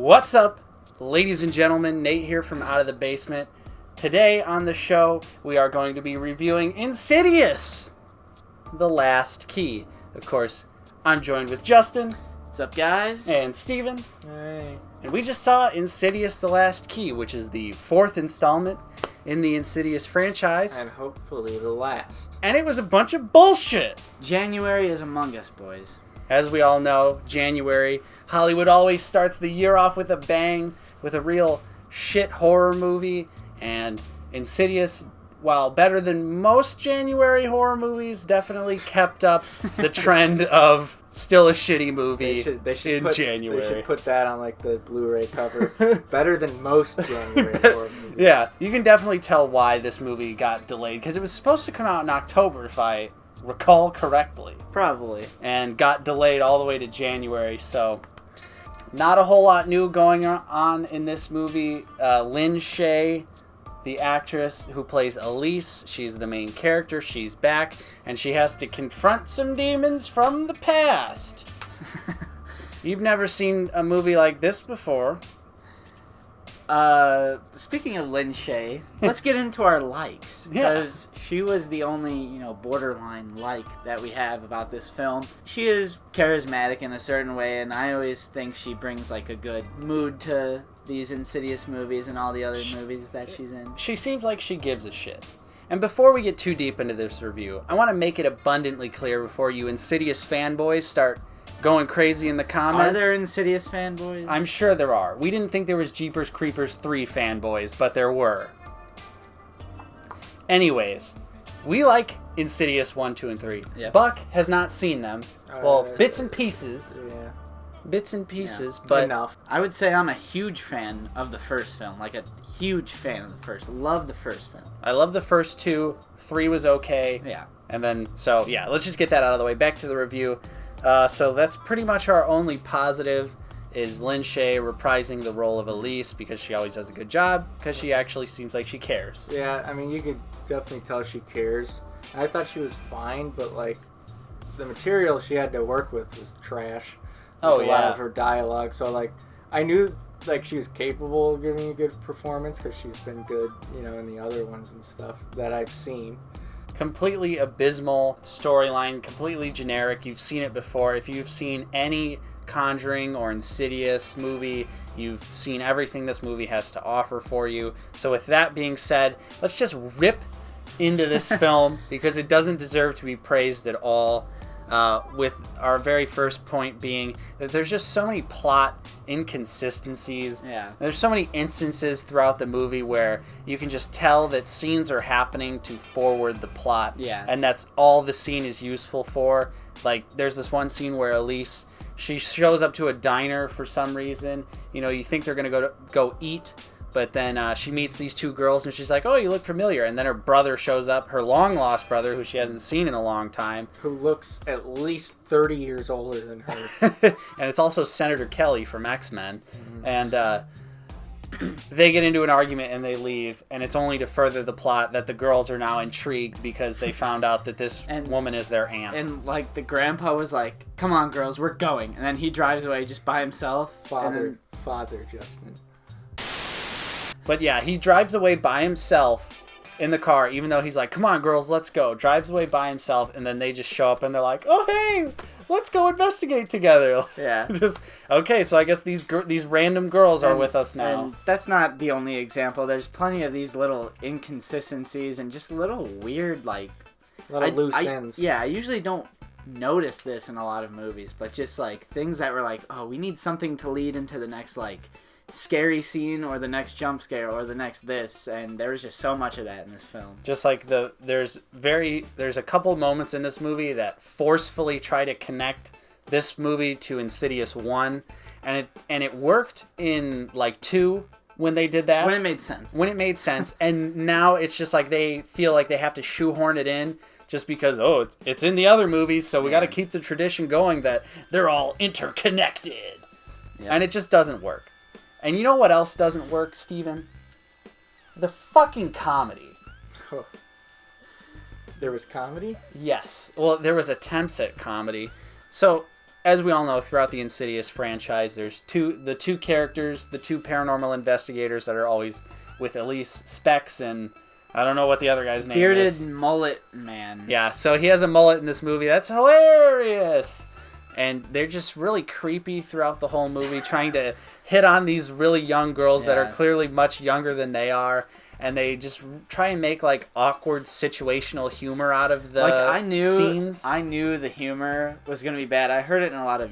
What's up, ladies and gentlemen? Nate here from Out of the Basement. Today on the show, we are going to be reviewing Insidious, The Last Key. Of course, I'm joined with Justin. What's up, guys? And Steven. Hey. And we just saw Insidious, The Last Key, which is the fourth installment in the Insidious franchise. And hopefully the last. And it was a bunch of bullshit. January is among us, boys. As we all know, January, Hollywood always starts the year off with a bang, with a real shit horror movie. And Insidious, while better than most January horror movies, definitely kept up the trend of still a shitty movie in January. They should put that on like the Blu-ray cover. Better than most January horror movies. Yeah, you can definitely tell why this movie got delayed, because it was supposed to come out in October, if I recall correctly. Probably. And got delayed all the way to January, so not a whole lot new going on in this movie. Lynn Shay, the actress who plays Elise, she's the main character. She's back, and she has to confront some demons from the past. You've never seen a movie like this before. Speaking of Lynn Shay, let's get into our likes. Because she was the only, borderline like that we have about this film. She is charismatic in a certain way, and I always think she brings like a good mood to these Insidious movies and all the other movies that she's in. She seems like she gives a shit. And before we get too deep into this review, I want to make it abundantly clear before you Insidious fanboys start going crazy in the comments. Are there Insidious fanboys? I'm sure there are. We didn't think there was Jeepers Creepers 3 fanboys, but there were. Anyways, we like Insidious 1, 2, and 3. Yep. Buck has not seen them. Well, bits and pieces. Yeah. Bits and pieces, yeah, but enough. I would say I'm a huge fan of the first film. Like a huge fan of the first. Love the first film. I love the first two. 3 was okay. Yeah. And then, let's just get that out of the way. Back to the review. So that's pretty much our only positive is Lynn Shay reprising the role of Elise because she always does a good job, because she actually seems like she cares. Yeah, I mean, you could definitely tell she cares. I thought she was fine, but, like, the material she had to work with was trash. A lot of her dialogue. So, like, I knew, like, she was capable of giving a good performance because she's been good, in the other ones and stuff that I've seen. Completely abysmal storyline, completely generic. You've seen it before. If you've seen any Conjuring or Insidious movie, you've seen everything this movie has to offer for you. So with that being said, let's just rip into this film because it doesn't deserve to be praised at all. With our very first point being that there's just so many plot inconsistencies. Yeah. There's so many instances throughout the movie where you can just tell that scenes are happening to forward the plot. Yeah. And that's all the scene is useful for. Like, there's this one scene where Elise, she shows up to a diner for some reason. You think they're going to go eat. But then she meets these two girls, and she's like, oh, you look familiar. And then her brother shows up, her long-lost brother, who she hasn't seen in a long time. Who looks at least 30 years older than her. And it's also Senator Kelly from X-Men. Mm-hmm. And they get into an argument, and they leave. And it's only to further the plot that the girls are now intrigued because they found out that this woman is their aunt. And, like, the grandpa was like, come on, girls, we're going. And then he drives away just by himself. Father, Justin. But yeah, he drives away by himself in the car, even though he's like, come on, girls, let's go. Drives away by himself, and then they just show up, and they're like, oh, hey, let's go investigate together. Yeah. Okay, so I guess these random girls are with us now. And that's not the only example. There's plenty of these little inconsistencies and just little weird, like... Little loose ends. Yeah, I usually don't notice this in a lot of movies, but just, like, things that were like, oh, we need something to lead into the next, like... scary scene or the next jump scare or the next this, and there was just so much of that in this film. Just like there's a couple moments in this movie that forcefully try to connect this movie to Insidious 1, and it worked in like 2 when they did that. When it made sense. And now it's just like they feel like they have to shoehorn it in just because it's in the other movies, so we got to keep the tradition going that they're all interconnected. Yeah. And it just doesn't work. And you know what else doesn't work, Steven? The fucking comedy. Oh. There was comedy? Yes. Well, there was attempts at comedy. So, as we all know, throughout the Insidious franchise, there's the two characters, the two paranormal investigators that are always with Elise, Specs, and I don't know what the other guy's name is. Bearded mullet man. Yeah, so he has a mullet in this movie. That's hilarious. And they're just really creepy throughout the whole movie, trying to hit on these really young girls that are clearly much younger than they are. And they just try and make like awkward situational humor out of the scenes. I knew the humor was gonna be bad. I heard it in a lot of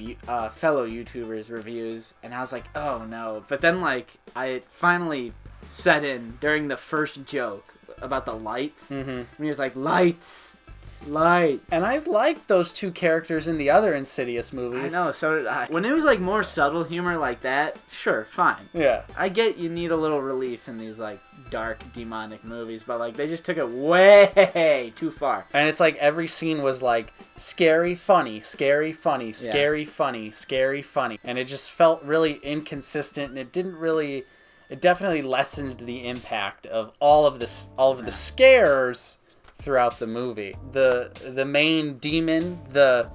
fellow YouTubers' reviews, and I was like, oh no. But then like I finally set in during the first joke about the lights. Mm-hmm. And he was like, lights. And I liked those two characters in the other Insidious movies. I know, so did I. When it was like more subtle humor like that, sure, fine. Yeah. I get you need a little relief in these like dark demonic movies, but like they just took it way too far. And it's like every scene was like scary, funny, scary, funny, scary, funny, scary, funny. And it just felt really inconsistent, and it definitely lessened the impact of all of the scares throughout the movie. The main demon, the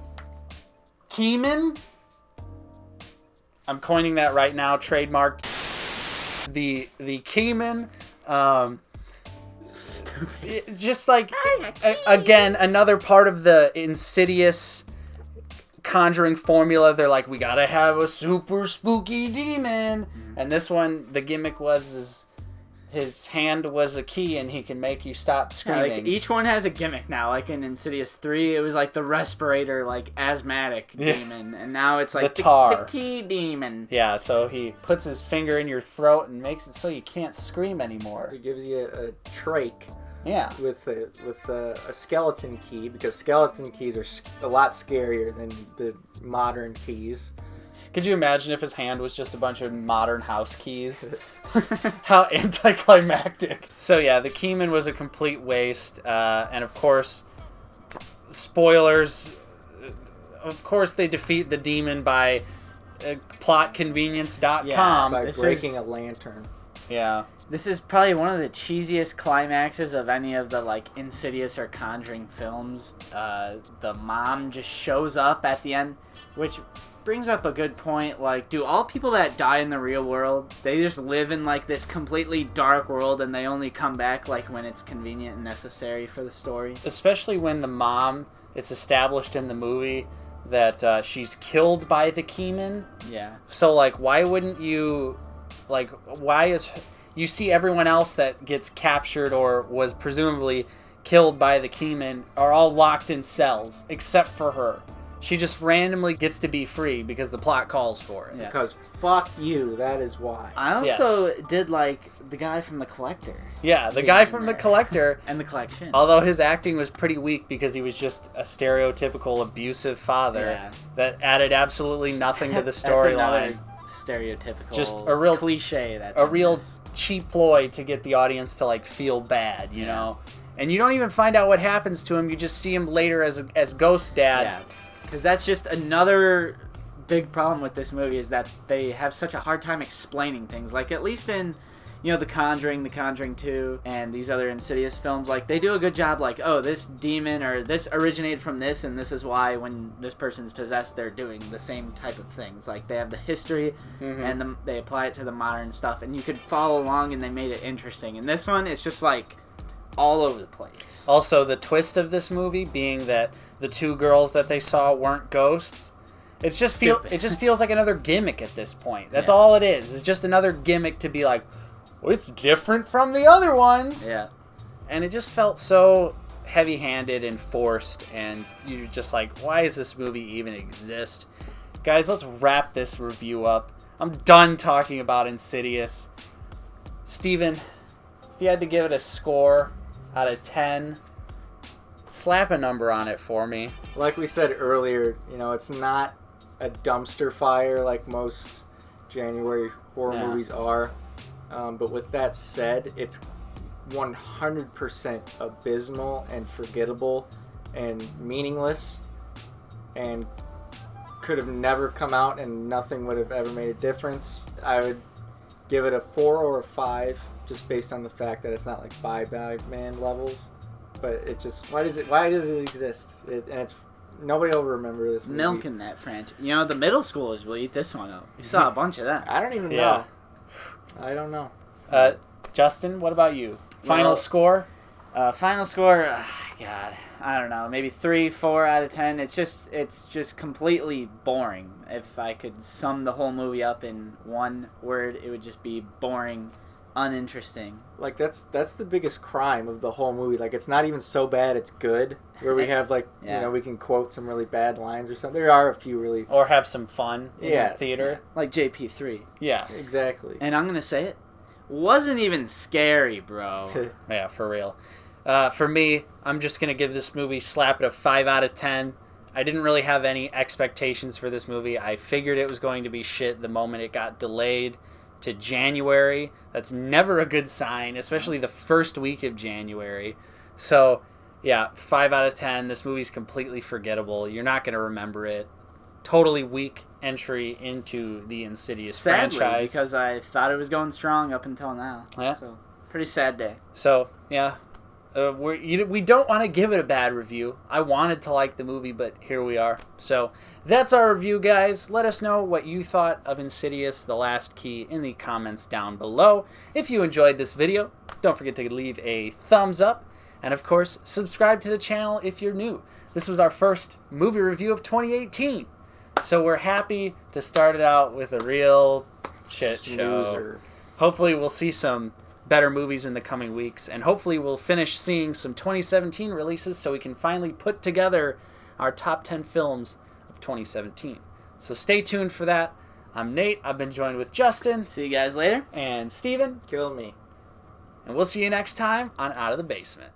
Keeman, I'm coining that right now, trademarked. The Keeman, stupid. Just like again, another part of the Insidious conjuring formula. They're like, we gotta have a super spooky demon, and this one, the gimmick was his hand was a key and he can make you stop screaming. Yeah, like each one has a gimmick now. Like in Insidious 3, it was like the respirator, like asthmatic demon, and now it's like the key demon. Yeah, so he puts his finger in your throat and makes it so you can't scream anymore. He gives you a trach. Yeah. With a skeleton key, because skeleton keys are a lot scarier than the modern keys. Could you imagine if his hand was just a bunch of modern house keys? How anticlimactic. So yeah, the Keeman was a complete waste. And of course, spoilers, of course they defeat the demon by plotconvenience.com. Yeah, by breaking a lantern. Yeah. This is probably one of the cheesiest climaxes of any of the like Insidious or Conjuring films. The mom just shows up at the end, which brings up a good point. Like, do all people that die in the real world, they just live in like this completely dark world and they only come back like when it's convenient and necessary for the story? Especially when the mom, it's established in the movie that she's killed by the Keeman. Yeah. So like, why wouldn't you, like, why is, you see everyone else that gets captured or was presumably killed by the Keeman are all locked in cells except for her. She just randomly gets to be free because the plot calls for it. Yeah. Because fuck you, that is why. I also did like the guy from The Collector. Yeah, the guy from The Collector. And The Collection. Although his acting was pretty weak because he was just a stereotypical abusive father that added absolutely nothing to the storyline. Stereotypical, just a real cliche. That's a real cheap ploy to get the audience to like feel bad, you know. And you don't even find out what happens to him. You just see him later as Ghost Dad. Yeah. Because that's just another big problem with this movie, is that they have such a hard time explaining things. Like, at least in, you know, The Conjuring 2, and these other Insidious films, like, they do a good job, like, oh, this demon or this originated from this, and this is why when this person's possessed, they're doing the same type of things. Like, they have the history, and they apply it to the modern stuff, and you could follow along, and they made it interesting. And this one, it's just, like, all over the place. Also, the twist of this movie being that the two girls that they saw weren't ghosts. It just feels like another gimmick at this point. That's all it is. It's just another gimmick to be like, well, it's different from the other ones. Yeah. And it just felt so heavy-handed and forced, and you're just like, why does this movie even exist? Guys, let's wrap this review up. I'm done talking about Insidious. Steven, if you had to give it a score out of 10, slap a number on it for me. Like we said earlier, you know, it's not a dumpster fire like most January horror movies are. But with that said, it's 100% abysmal and forgettable and meaningless, and could have never come out and nothing would have ever made a difference. I would give it a 4 or a 5 just based on the fact that it's not like Bye Bye Man levels. But it just, why does it exist? And it's Nobody will remember this movie. Milking that franchise. You know, the middle schoolers will eat this one up. You saw a bunch of that. I don't even know. Yeah. I don't know. Justin, what about you? Final score? Final score, God, I don't know, maybe 3, 4 out of 10. It's just completely boring. If I could sum the whole movie up in one word, it would just be boring, uninteresting. Like that's the biggest crime of the whole movie. Like it's not even so bad it's good. Where we have like we can quote some really bad lines or something. There are a few really or have some fun in the theater. Like JP3. Yeah. Exactly. And I'm gonna say it wasn't even scary, bro. Yeah, for real. For me, I'm just going to give this movie, slap it a 5 out of 10. I didn't really have any expectations for this movie. I figured it was going to be shit the moment it got delayed to January. That's never a good sign, especially the first week of January. So, yeah, 5 out of 10. This movie's completely forgettable. You're not going to remember it. Totally weak entry into the Insidious franchise. Because I thought it was going strong up until now. Yeah. So, pretty sad day. So, yeah. We don't want to give it a bad review. I wanted to like the movie, but here we are. So that's our review, guys. Let us know what you thought of Insidious: The Last Key in the comments down below. If you enjoyed this video, don't forget to leave a thumbs up. And of course, subscribe to the channel if you're new. This was our first movie review of 2018. So we're happy to start it out with a real shit show. Hopefully we'll see some better movies in the coming weeks, and hopefully we'll finish seeing some 2017 releases so we can finally put together our top 10 films of 2017. So stay tuned for that. I'm Nate. I've been joined with Justin. See you guys later. And Steven. Kill me. And we'll see you next time on Out of the Basement.